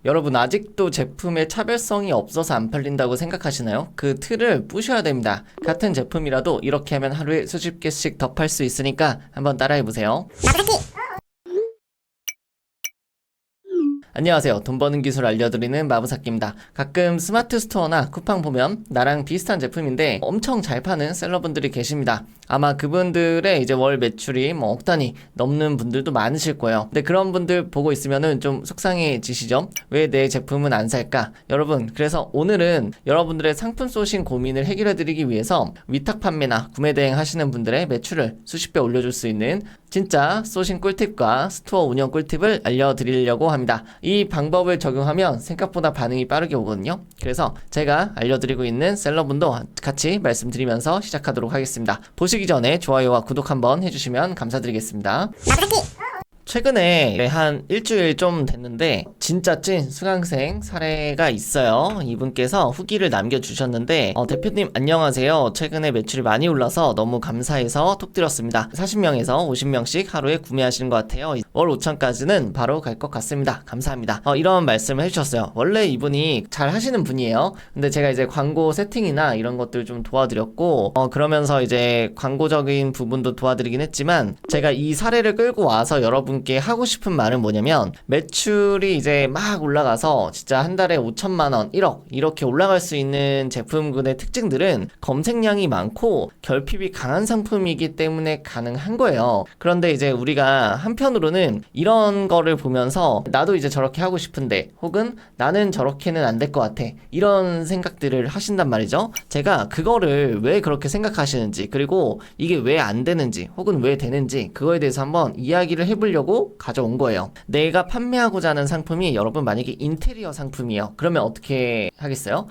여러분 아직도 제품의 차별성이 없어서 안 팔린다고 생각하시나요? 그 틀을 부셔야 됩니다. 같은 제품이라도 이렇게 하면 하루에 수십 개씩 더 팔 수 있으니까 한번 따라해보세요. 안녕하세요. 돈 버는 기술 알려드리는 마부사키입니다. 가끔 스마트 스토어나 쿠팡 보면 나랑 비슷한 제품인데 엄청 잘 파는 셀러분들이 계십니다. 아마 그분들의 이제 월 매출이 억 단위 넘는 분들도 많으실 거예요. 근데 그런 분들 보고 있으면은 좀 속상해지시죠? 왜 내 제품은 안 살까? 여러분, 그래서 오늘은 여러분들의 상품 소싱 고민을 해결해드리기 위해서 위탁 판매나 구매 대행 하시는 분들의 매출을 수십 배 올려줄 수 있는 진짜 소싱 꿀팁과 스토어 운영 꿀팁을 알려드리려고 합니다. 이 방법을 적용하면 생각보다 반응이 빠르게 오거든요. 그래서 제가 알려드리고 있는 셀러분도 같이 말씀드리면서 시작하도록 하겠습니다. 보시기 전에 좋아요와 구독 한번 해주시면 감사드리겠습니다. 최근에 한 일주일 좀 됐는데 진짜 찐 수강생 사례가 있어요. 이분께서 후기를 남겨주셨는데 대표님 안녕하세요. 최근에 매출이 많이 올라서 너무 감사해서 톡 드렸습니다. 40명에서 50명씩 하루에 구매하시는 것 같아요. 월 5천까지는 바로 갈 것 같습니다. 감사합니다. 이런 말씀을 해주셨어요. 원래 이분이 잘 하시는 분이에요. 근데 제가 이제 광고 세팅이나 이런 것들 좀 도와드렸고 그러면서 이제 광고적인 부분도 도와드리긴 했지만 제가 이 사례를 끌고 와서 여러분 하고 싶은 말은 뭐냐면 매출이 이제 막 올라가서 진짜 한 달에 5천만 원, 1억 이렇게 올라갈 수 있는 제품군의 특징들은 검색량이 많고 결핍이 강한 상품이기 때문에 가능한 거예요. 그런데 이제 우리가 한편으로는 이런 거를 보면서 나도 이제 저렇게 하고 싶은데 혹은 나는 저렇게는 안 될 것 같아 이런 생각들을 하신단 말이죠. 제가 그거를 왜 그렇게 생각하시는지 그리고 이게 왜 안 되는지 혹은 왜 되는지 그거에 대해서 한번 이야기를 해보려고 가져온 거예요. 내가 판매하고자 하는 상품이 여러분 만약에 인테리어 상품이에요. 그러면 어떻게 하겠어요?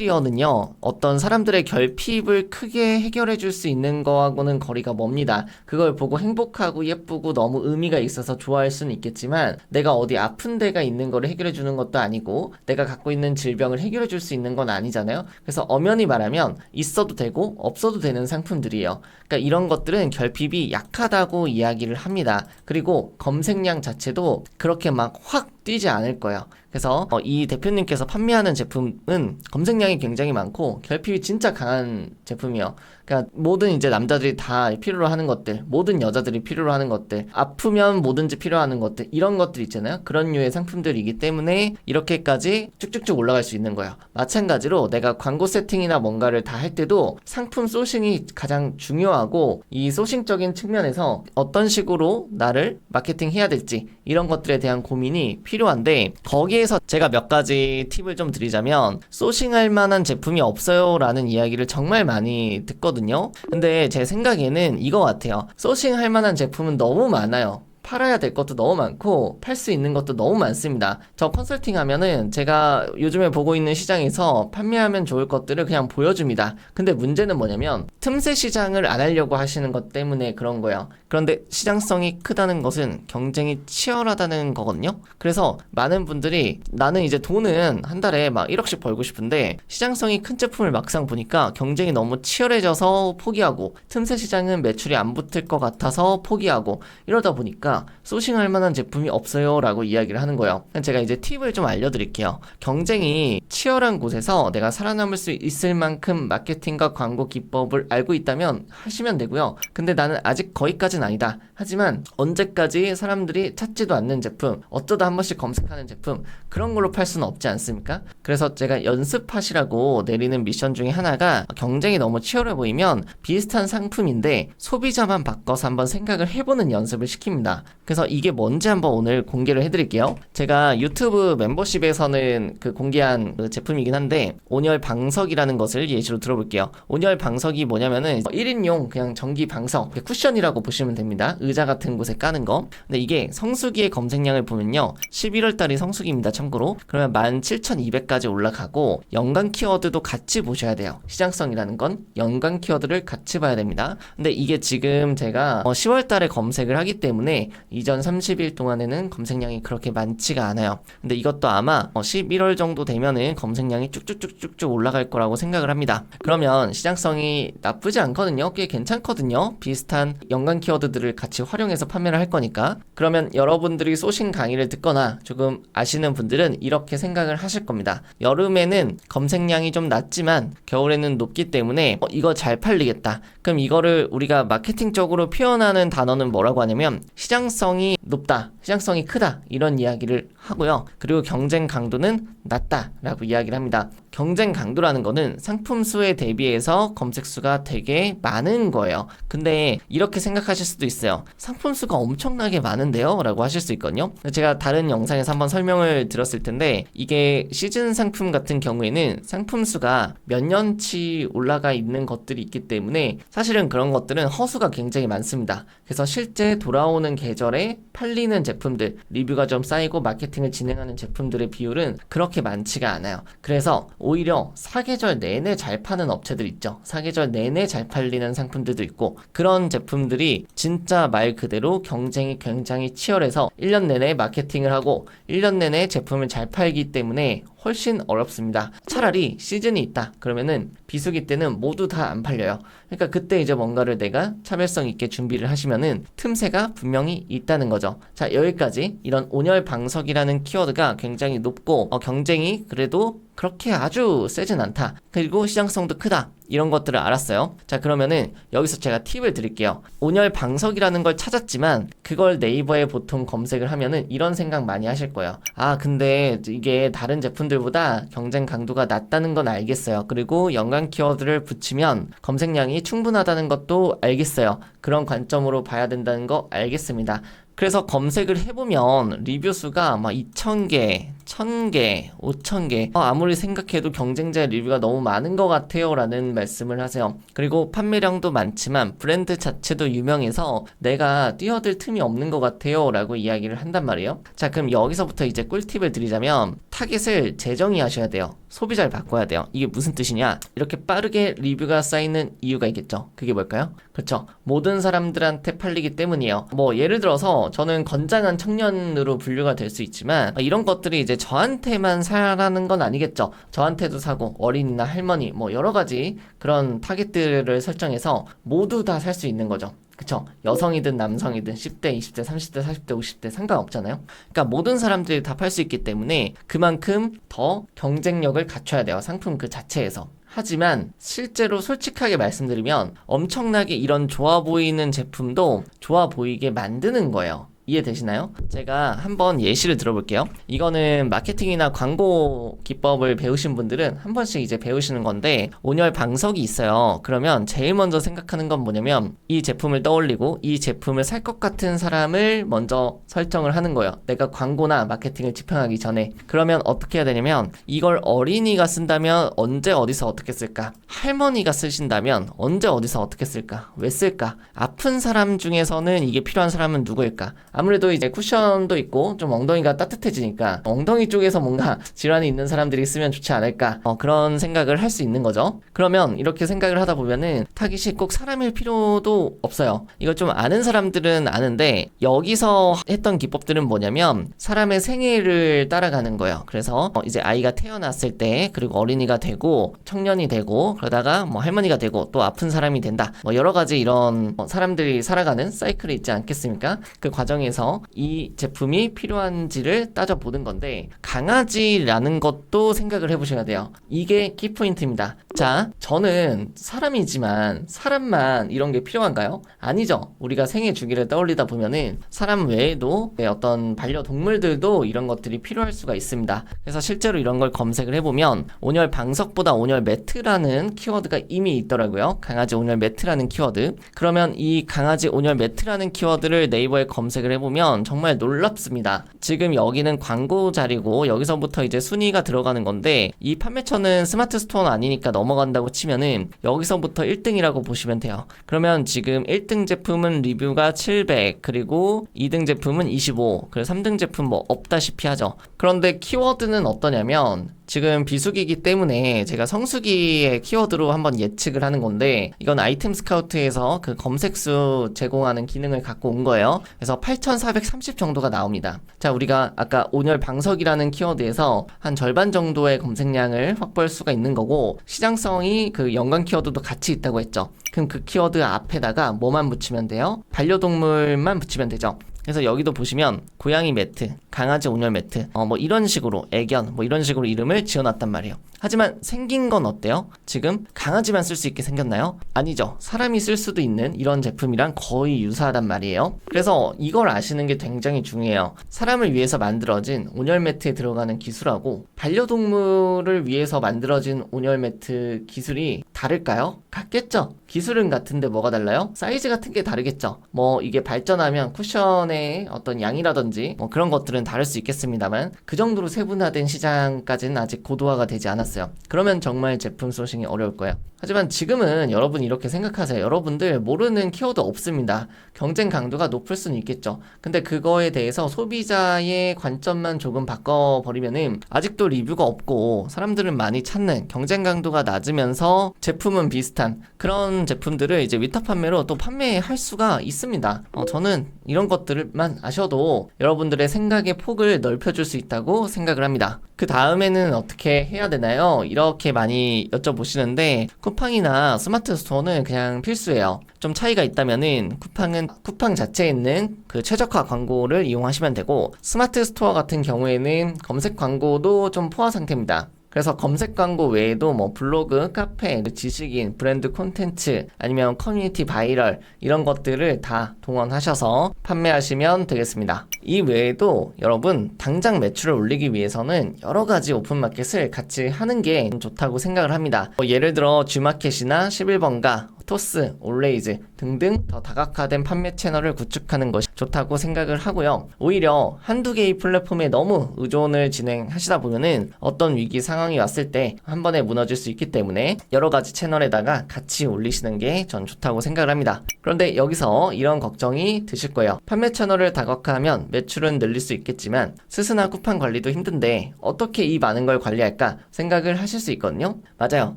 인테리어는요, 어떤 사람들의 결핍을 크게 해결해 줄 수 있는 거하고는 거리가 멉니다. 그걸 보고 행복하고 예쁘고 너무 의미가 있어서 좋아할 수는 있겠지만 내가 어디 아픈 데가 있는 거를 해결해 주는 것도 아니고 내가 갖고 있는 질병을 해결해 줄 수 있는 건 아니잖아요. 그래서 엄연히 말하면 있어도 되고 없어도 되는 상품들이에요. 그러니까 이런 것들은 결핍이 약하다고 이야기를 합니다. 그리고 검색량 자체도 그렇게 막 확 뛰지 않을 거예요. 그래서 이 대표님께서 판매하는 제품은 검색량이 굉장히 많고 결핍이 진짜 강한 제품이에요. 그러니까 모든 이제 남자들이 다 필요로 하는 것들, 모든 여자들이 필요로 하는 것들, 아프면 뭐든지 필요하는 것들, 이런 것들 있잖아요. 그런 류의 상품들이기 때문에 이렇게까지 쭉쭉쭉 올라갈 수 있는 거예요. 마찬가지로 내가 광고 세팅이나 뭔가를 다 할 때도 상품 소싱이 가장 중요하고 이 소싱적인 측면에서 어떤 식으로 나를 마케팅 해야 될지 이런 것들에 대한 고민이 필요한데 거기에서 제가 몇 가지 팁을 좀 드리자면 소싱할 만한 제품이 없어요 라는 이야기를 정말 많이 듣거든요. 근데 제 생각에는 이거 같아요. 소싱할 만한 제품은 너무 많아요. 팔아야 될 것도 너무 많고 팔 수 있는 것도 너무 많습니다. 저 컨설팅 하면은 제가 요즘에 보고 있는 시장에서 판매하면 좋을 것들을 그냥 보여줍니다. 근데 문제는 뭐냐면 틈새 시장을 안 하려고 하시는 것 때문에 그런 거예요. 그런데 시장성이 크다는 것은 경쟁이 치열하다는 거거든요. 그래서 많은 분들이 나는 이제 돈은 한 달에 막 1억씩 벌고 싶은데 시장성이 큰 제품을 막상 보니까 경쟁이 너무 치열해져서 포기하고 틈새 시장은 매출이 안 붙을 것 같아서 포기하고 이러다 보니까 소싱할 만한 제품이 없어요 라고 이야기를 하는 거예요. 제가 이제 팁을 좀 알려드릴게요. 경쟁이 치열한 곳에서 내가 살아남을 수 있을 만큼 마케팅과 광고 기법을 알고 있다면 하시면 되고요. 근데 나는 아직 거기까지는 아니다. 하지만 언제까지 사람들이 찾지도 않는 제품, 어쩌다 한 번씩 검색하는 제품, 그런 걸로 팔 수는 없지 않습니까? 그래서 제가 연습하시라고 내리는 미션 중에 하나가 경쟁이 너무 치열해 보이면 비슷한 상품인데 소비자만 바꿔서 한번 생각을 해보는 연습을 시킵니다. 그래서 이게 뭔지 한번 오늘 공개를 해드릴게요. 제가 유튜브 멤버십에서는 그 공개한 그 제품이긴 한데 온열 방석이라는 것을 예시로 들어볼게요. 온열 방석이 뭐냐면은 1인용 그냥 전기 방석, 쿠션이라고 보시면 됩니다. 의자 같은 곳에 까는 거. 근데 이게 성수기의 검색량을 보면요, 11월 달이 성수기입니다. 참고로 그러면 17,200까지 올라가고 연관 키워드도 같이 보셔야 돼요. 시장성이라는 건 연관 키워드를 같이 봐야 됩니다. 근데 이게 지금 제가 10월 달에 검색을 하기 때문에 이전 30일 동안에는 검색량이 그렇게 많지가 않아요. 근데 이것도 아마 11월 정도 되면은 검색량이 쭉쭉쭉쭉쭉 올라갈 거라고 생각을 합니다. 그러면 시장성이 나쁘지 않거든요. 꽤 괜찮거든요. 비슷한 연관 키워드 키워드들을 같이 활용해서 판매를 할 거니까. 그러면 여러분들이 쏘신 강의를 듣거나 조금 아시는 분들은 이렇게 생각을 하실 겁니다. 여름에는 검색량이 좀 낮지만 겨울에는 높기 때문에 이거 잘 팔리겠다. 그럼 이거를 우리가 마케팅적으로 표현하는 단어는 뭐라고 하냐면 시장성이 높다, 시장성이 크다, 이런 이야기를 하고요. 그리고 경쟁 강도는 낮다 라고 이야기를 합니다. 경쟁 강도라는 거는 상품 수에 대비해서 검색 수가 되게 많은 거예요. 근데 이렇게 생각하실 수도 있어요. 상품 수가 엄청나게 많은데요? 라고 하실 수 있거든요. 제가 다른 영상에서 한번 설명을 드렸을 텐데 이게 시즌 상품 같은 경우에는 상품 수가 몇 년치 올라가 있는 것들이 있기 때문에 사실은 그런 것들은 허수가 굉장히 많습니다. 그래서 실제 돌아오는 계절에 팔리는 제품들, 리뷰가 좀 쌓이고 마케팅을 진행하는 제품들의 비율은 그렇게 많지가 않아요. 그래서 오히려 사계절 내내 잘 파는 업체들 있죠. 사계절 내내 잘 팔리는 상품들도 있고 그런 제품들이 진짜 말 그대로 경쟁이 굉장히 치열해서 1년 내내 마케팅을 하고 1년 내내 제품을 잘 팔기 때문에 훨씬 어렵습니다. 차라리 시즌이 있다 그러면은 비수기 때는 모두 다 안 팔려요. 그러니까 그때 이제 뭔가를 내가 차별성 있게 준비를 하시면은 틈새가 분명히 있다는 거죠. 자, 여기까지 이런 온열 방석이라는 키워드가 굉장히 높고 경쟁이 그래도 그렇게 아주 세진 않다. 그리고 시장성도 크다. 이런 것들을 알았어요. 자, 그러면은 여기서 제가 팁을 드릴게요. 온열 방석이라는 걸 찾았지만 그걸 네이버에 보통 검색을 하면은 이런 생각 많이 하실 거예요. 아, 근데 이게 다른 제품들보다 경쟁 강도가 낮다는 건 알겠어요. 그리고 연관 키워드를 붙이면 검색량이 충분하다는 것도 알겠어요. 그런 관점으로 봐야 된다는 거 알겠습니다. 그래서 검색을 해보면 리뷰 수가 막 2,000개, 1,000개, 5,000개 아무리 생각해도 경쟁자 리뷰가 너무 많은 것 같아요 라는 말씀을 하세요. 그리고 판매량도 많지만 브랜드 자체도 유명해서 내가 뛰어들 틈이 없는 것 같아요 라고 이야기를 한단 말이에요. 자, 그럼 여기서부터 이제 꿀팁을 드리자면 타겟을 재정의하셔야 돼요. 소비자를 바꿔야 돼요. 이게 무슨 뜻이냐? 이렇게 빠르게 리뷰가 쌓이는 이유가 있겠죠. 그게 뭘까요? 그렇죠. 모든 사람들한테 팔리기 때문이에요. 뭐 예를 들어서 저는 건장한 청년으로 분류가 될 수 있지만 이런 것들이 이제 저한테만 사라는 건 아니겠죠. 저한테도 사고 어린이나 할머니 뭐 여러 가지 그런 타겟들을 설정해서 모두 다 살 수 있는 거죠. 그쵸? 여성이든 남성이든 10대, 20대, 30대, 40대, 50대 상관없잖아요. 그러니까 모든 사람들이 다 팔 수 있기 때문에 그만큼 더 경쟁력을 갖춰야 돼요. 상품 그 자체에서. 하지만 실제로 솔직하게 말씀드리면 엄청나게 이런 좋아 보이는 제품도 좋아 보이게 만드는 거예요. 이해되시나요? 제가 한번 예시를 들어볼게요. 이거는 마케팅이나 광고 기법을 배우신 분들은 한 번씩 이제 배우시는 건데 온열 방석이 있어요. 그러면 제일 먼저 생각하는 건 뭐냐면 이 제품을 떠올리고 이 제품을 살 것 같은 사람을 먼저 설정을 하는 거예요. 내가 광고나 마케팅을 집행하기 전에. 그러면 어떻게 해야 되냐면 이걸 어린이가 쓴다면 언제 어디서 어떻게 쓸까? 할머니가 쓰신다면 언제 어디서 어떻게 쓸까? 왜 쓸까? 아픈 사람 중에서는 이게 필요한 사람은 누구일까? 아무래도 이제 쿠션도 있고 좀 엉덩이가 따뜻해지니까 엉덩이 쪽에서 뭔가 질환이 있는 사람들이 쓰면 좋지 않을까 그런 생각을 할 수 있는 거죠. 그러면 이렇게 생각을 하다 보면은 타깃이 꼭 사람일 필요도 없어요. 이거 좀 아는 사람들은 아는데 여기서 했던 기법들은 뭐냐면 사람의 생애를 따라가는 거예요. 그래서 이제 아이가 태어났을 때 그리고 어린이가 되고 청년이 되고 그러다가 뭐 할머니가 되고 또 아픈 사람이 된다. 뭐 여러 가지 이런 사람들이 살아가는 사이클이 있지 않겠습니까? 그 과정에서 이 제품이 필요한지를 따져보는 건데 강아지라는 것도 생각을 해보셔야 돼요. 이게 키포인트입니다. 자, 저는 사람이지만 사람만 이런 게 필요한가요? 아니죠. 우리가 생애 주기를 떠올리다 보면은 사람 외에도 어떤 반려동물들도 이런 것들이 필요할 수가 있습니다. 그래서 실제로 이런 걸 검색을 해보면 온열 방석보다 온열 매트라는 키워드가 이미 있더라고요. 강아지 온열 매트라는 키워드. 그러면 이 강아지 온열 매트라는 키워드를 네이버에 검색을 해보면 정말 놀랍습니다. 지금 여기는 광고 자리고 여기서부터 이제 순위가 들어가는 건데 이 판매처는 스마트 스토어는 아니니까 넘어간다고 치면은 여기서부터 1등이라고 보시면 돼요. 그러면 지금 1등 제품은 리뷰가 700 그리고 2등 제품은 25 그리고 3등 제품 뭐 없다시피 하죠. 그런데 키워드는 어떠냐면 지금 비수기이기 때문에 제가 성수기의 키워드로 한번 예측을 하는 건데, 이건 아이템 스카우트에서 그 검색수 제공하는 기능을 갖고 온 거예요. 그래서 8430 정도가 나옵니다. 자, 우리가 아까 온열 방석이라는 키워드에서 한 절반 정도의 검색량을 확보할 수가 있는 거고, 시장성이 그 연관 키워드도 같이 있다고 했죠. 그럼 그 키워드 앞에다가 뭐만 붙이면 돼요? 반려동물만 붙이면 되죠. 그래서 여기도 보시면 고양이 매트, 강아지 온열 매트, 뭐 이런 식으로 애견, 뭐 이런 식으로 이름을 지어놨단 말이에요. 하지만 생긴 건 어때요? 지금 강아지만 쓸 수 있게 생겼나요? 아니죠. 사람이 쓸 수도 있는 이런 제품이랑 거의 유사하단 말이에요. 그래서 이걸 아시는 게 굉장히 중요해요. 사람을 위해서 만들어진 온열 매트에 들어가는 기술하고 반려동물을 위해서 만들어진 온열 매트 기술이 다를까요? 같겠죠? 기술은 같은데 뭐가 달라요? 사이즈 같은 게 다르겠죠. 뭐 이게 발전하면 쿠션의 어떤 양이라든지 뭐 그런 것들은 다를 수 있겠습니다만, 그 정도로 세분화된 시장까지는 아직 고도화가 되지 않았어요. 그러면 정말 제품 소싱이 어려울 거예요. 하지만 지금은 여러분 이렇게 생각하세요. 여러분들 모르는 키워드 없습니다. 경쟁 강도가 높을 수는 있겠죠. 근데 그거에 대해서 소비자의 관점만 조금 바꿔버리면은 아직도 리뷰가 없고 사람들은 많이 찾는, 경쟁 강도가 낮으면서 제품은 비슷한 그런 제품들을 이제 위탁 판매로 또 판매할 수가 있습니다. 저는 이런 것들만 아셔도 여러분들의 생각의 폭을 넓혀줄 수 있다고 생각을 합니다. 그 다음에는 어떻게 해야 되나요? 이렇게 많이 여쭤보시는데, 쿠팡이나 스마트 스토어는 그냥 필수예요. 좀 차이가 있다면은 쿠팡은 쿠팡 자체에 있는 그 최적화 광고를 이용하시면 되고, 스마트 스토어 같은 경우에는 검색 광고도 좀 포화 상태입니다. 그래서 검색 광고 외에도 뭐 블로그, 카페, 지식인, 브랜드 콘텐츠, 아니면 커뮤니티 바이럴, 이런 것들을 다 동원하셔서 판매하시면 되겠습니다. 이 외에도 여러분 당장 매출을 올리기 위해서는 여러 가지 오픈마켓을 같이 하는 게 좋다고 생각을 합니다. 예를 들어 G마켓이나 11번가, 토스, 올레이즈 등등 더 다각화된 판매 채널을 구축하는 것이 좋다고 생각을 하고요. 오히려 한두 개의 플랫폼에 너무 의존을 진행하시다 보면은 어떤 위기 상황이 왔을 때 한 번에 무너질 수 있기 때문에 여러 가지 채널에다가 같이 올리시는 게 전 좋다고 생각을 합니다. 그런데 여기서 이런 걱정이 드실 거예요. 판매 채널을 다각화하면 매출은 늘릴 수 있겠지만 스스나 쿠팡 관리도 힘든데 어떻게 이 많은 걸 관리할까 생각을 하실 수 있거든요. 맞아요.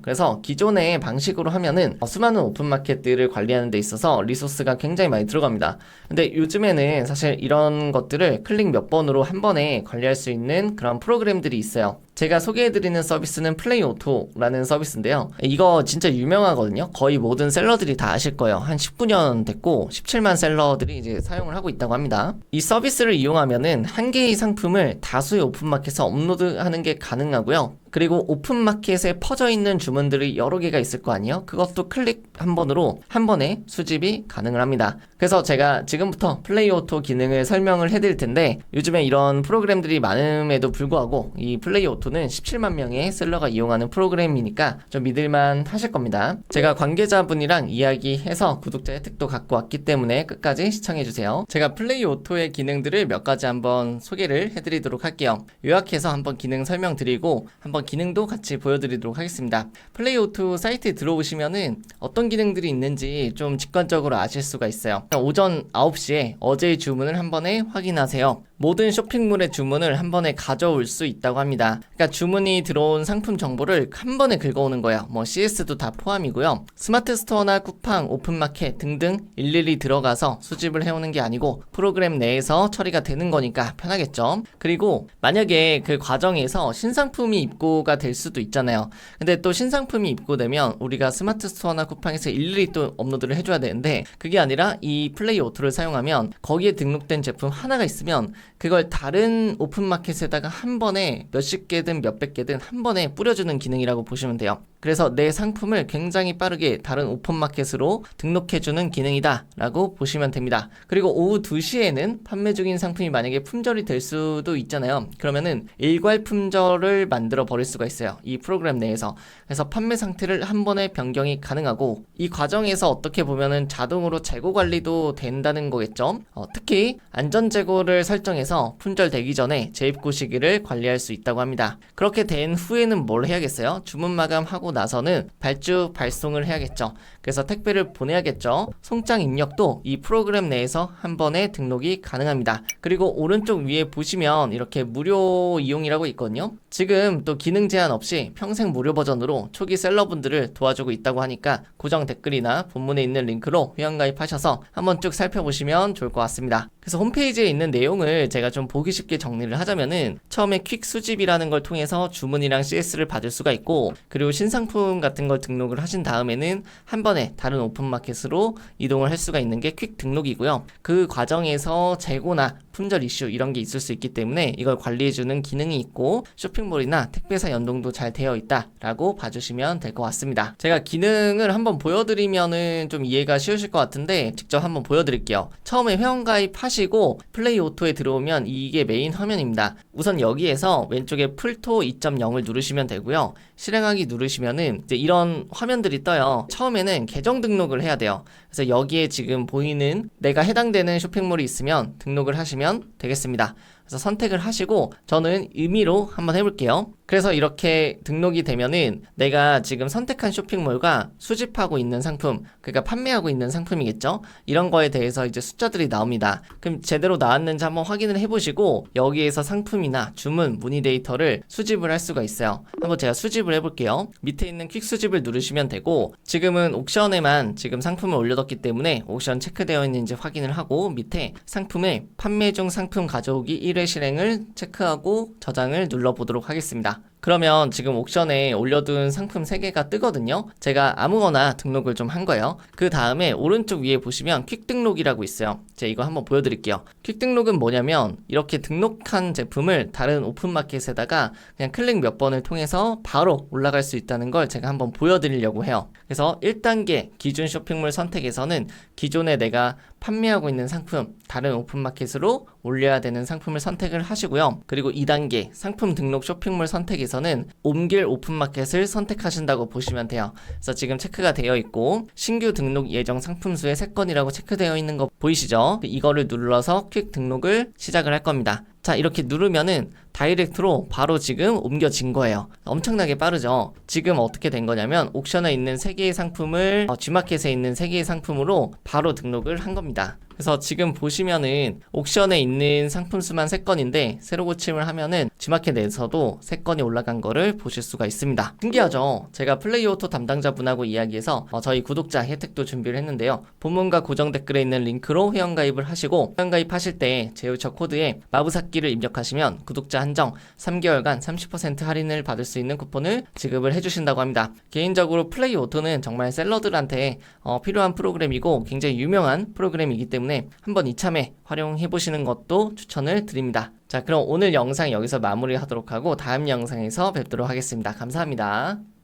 그래서 기존의 방식으로 하면은 수많은 오픈마켓들을 관리하는 데 있어서 리소스가 굉장히 많이 들어갑니다. 근데 요즘에는 사실 이런 것들을 클릭 몇 번으로 한 번에 관리할 수 있는 그런 프로그램들이 있어요. 제가 소개해드리는 서비스는 플레이오토라는 서비스인데요. 이거 진짜 유명하거든요. 거의 모든 셀러들이 다 아실 거예요. 한 19년 됐고 17만 셀러들이 이제 사용을 하고 있다고 합니다. 이 서비스를 이용하면은 한 개의 상품을 다수의 오픈마켓에 업로드하는 게 가능하고요. 그리고 오픈마켓에 퍼져 있는 주문들이 여러 개가 있을 거 아니에요? 그것도 클릭 한 번으로 한 번에 수집이 가능을 합니다. 그래서 제가 지금부터 플레이오토 기능을 설명을 해드릴 텐데, 요즘에 이런 프로그램들이 많음에도 불구하고 이 플레이오토는 17만 명의 셀러가 이용하는 프로그램이니까 좀 믿을만 하실 겁니다. 제가 관계자분이랑 이야기해서 구독자 혜택도 갖고 왔기 때문에 끝까지 시청해주세요. 제가 플레이오토의 기능들을 몇 가지 한번 소개를 해드리도록 할게요. 요약해서 한번 기능 설명드리고 한번 기능도 같이 보여드리도록 하겠습니다. 플레이오토 사이트에 들어오시면은 어떤 기능들이 있는지 좀 직관적으로 아실 수가 있어요. 오전 9시에 어제의 주문을 한 번에 확인하세요. 모든 쇼핑몰의 주문을 한 번에 가져올 수 있다고 합니다. 그러니까 주문이 들어온 상품 정보를 한 번에 긁어오는 거예요. 뭐 CS도 다 포함이고요. 스마트 스토어나 쿠팡, 오픈마켓 등등 일일이 들어가서 수집을 해오는 게 아니고 프로그램 내에서 처리가 되는 거니까 편하겠죠. 그리고 만약에 그 과정에서 신상품이 입고가 될 수도 있잖아요. 근데 또 신상품이 입고되면 우리가 스마트 스토어나 쿠팡에서 일일이 또 업로드를 해줘야 되는데, 그게 아니라 이 플레이오토를 사용하면 거기에 등록된 제품 하나가 있으면 그걸 다른 오픈마켓에다가 한 번에 몇십 개든 몇백 개든 한 번에 뿌려주는 기능이라고 보시면 돼요. 그래서 내 상품을 굉장히 빠르게 다른 오픈마켓으로 등록해주는 기능이다 라고 보시면 됩니다. 그리고 오후 2시에는 판매 중인 상품이 만약에 품절이 될 수도 있잖아요. 그러면은 일괄 품절을 만들어 버릴 수가 있어요. 이 프로그램 내에서. 그래서 판매 상태를 한 번에 변경이 가능하고, 이 과정에서 어떻게 보면은 자동으로 재고 관리도 된다는 거겠죠. 특히 안전 재고를 설정해서 품절되기 전에 재입고 시기를 관리할 수 있다고 합니다. 그렇게 된 후에는 뭘 해야겠어요? 주문 마감하고 나서는 발주 발송을 해야겠죠. 그래서 택배를 보내야겠죠. 송장 입력도 이 프로그램 내에서 한 번에 등록이 가능합니다. 그리고 오른쪽 위에 보시면 이렇게 무료 이용이라고 있거든요. 지금 또 기능 제한 없이 평생 무료 버전으로 초기 셀러분들을 도와주고 있다고 하니까 고정 댓글이나 본문에 있는 링크로 회원가입하셔서 한번 쭉 살펴보시면 좋을 것 같습니다. 그래서 홈페이지에 있는 내용을 제가 좀 보기 쉽게 정리를 하자면은 처음에 퀵 수집이라는 걸 통해서 주문이랑 CS를 받을 수가 있고, 그리고 신상품 같은 걸 등록을 하신 다음에는 한 번에 다른 오픈마켓으로 이동을 할 수가 있는 게 퀵 등록이고요. 그 과정에서 재고나 품절 이슈 이런 게 있을 수 있기 때문에 이걸 관리해주는 기능이 있고, 쇼핑몰이나 택배사 연동도 잘 되어 있다라고 봐주시면 될 것 같습니다. 제가 기능을 한번 보여드리면은 좀 이해가 쉬우실 것 같은데 직접 한번 보여드릴게요. 처음에 회원가입하시고 플레이 오토에 들어오면 이게 메인 화면입니다. 우선 여기에서 왼쪽에 풀토 2.0을 누르시면 되고요. 실행하기 누르시면은 이제 이런 화면들이 떠요. 처음에는 계정 등록을 해야 돼요. 그래서 여기에 지금 보이는 내가 해당되는 쇼핑몰이 있으면 등록을 하시면 되겠습니다. 그래서 선택을 하시고 저는 의미로 한번 해볼게요. 그래서 이렇게 등록이 되면은 내가 지금 선택한 쇼핑몰과 수집하고 있는 상품, 그러니까 판매하고 있는 상품이겠죠? 이런 거에 대해서 이제 숫자들이 나옵니다. 그럼 제대로 나왔는지 한번 확인을 해보시고 여기에서 상품이나 주문, 문의 데이터를 수집을 할 수가 있어요. 한번 제가 수집을 해볼게요. 밑에 있는 퀵 수집을 누르시면 되고, 지금은 옥션에만 지금 상품을 올려뒀기 때문에 옥션 체크되어 있는지 확인을 하고, 밑에 상품의 판매 중 상품 가져오기 1회 실행을 체크하고 저장을 눌러보도록 하겠습니다. 그러면 지금 옥션에 올려둔 상품 3개가 뜨거든요. 제가 아무거나 등록을 좀 한 거예요. 그 다음에 오른쪽 위에 보시면 퀵 등록이라고 있어요. 제가 이거 한번 보여드릴게요. 퀵 등록은 뭐냐면 이렇게 등록한 제품을 다른 오픈마켓에다가 그냥 클릭 몇 번을 통해서 바로 올라갈 수 있다는 걸 제가 한번 보여드리려고 해요. 그래서 1단계 기준 쇼핑몰 선택에서는 기존에 내가 판매하고 있는 상품, 다른 오픈마켓으로 올려야 되는 상품을 선택을 하시고요. 그리고 2단계 상품 등록 쇼핑몰 선택에서는 옮길 오픈마켓을 선택하신다고 보시면 돼요. 그래서 지금 체크가 되어 있고 신규 등록 예정 상품 수의 3건이라고 체크되어 있는 거 보이시죠? 이거를 눌러서 퀵 등록을 시작을 할 겁니다. 자, 이렇게 누르면은 다이렉트로 바로 지금 옮겨진 거예요. 엄청나게 빠르죠? 지금 어떻게 된 거냐면 옥션에 있는 3개의 상품을 G마켓에 있는 3개의 상품으로 바로 등록을 한 겁니다. 그래서 지금 보시면은 옥션에 있는 상품 수만 3건인데 새로 고침을 하면은 G마켓 내에서도 3건이 올라간 거를 보실 수가 있습니다. 신기하죠? 제가 플레이오토 담당자분하고 이야기해서 저희 구독자 혜택도 준비를 했는데요. 본문과 고정 댓글에 있는 링크로 회원가입을 하시고, 회원가입하실 때 제휴처 코드에 마부사끼를 입력하시면 구독자 한정 3개월간 30% 할인을 받을 수 있는 쿠폰을 지급을 해주신다고 합니다. 개인적으로 플레이오토는 정말 셀러들한테 필요한 프로그램이고 굉장히 유명한 프로그램이기 때문에 한번 이참에 활용해 보시는 것도 추천을 드립니다. 자, 그럼 오늘 영상 여기서 마무리하도록 하고 다음 영상에서 뵙도록 하겠습니다. 감사합니다.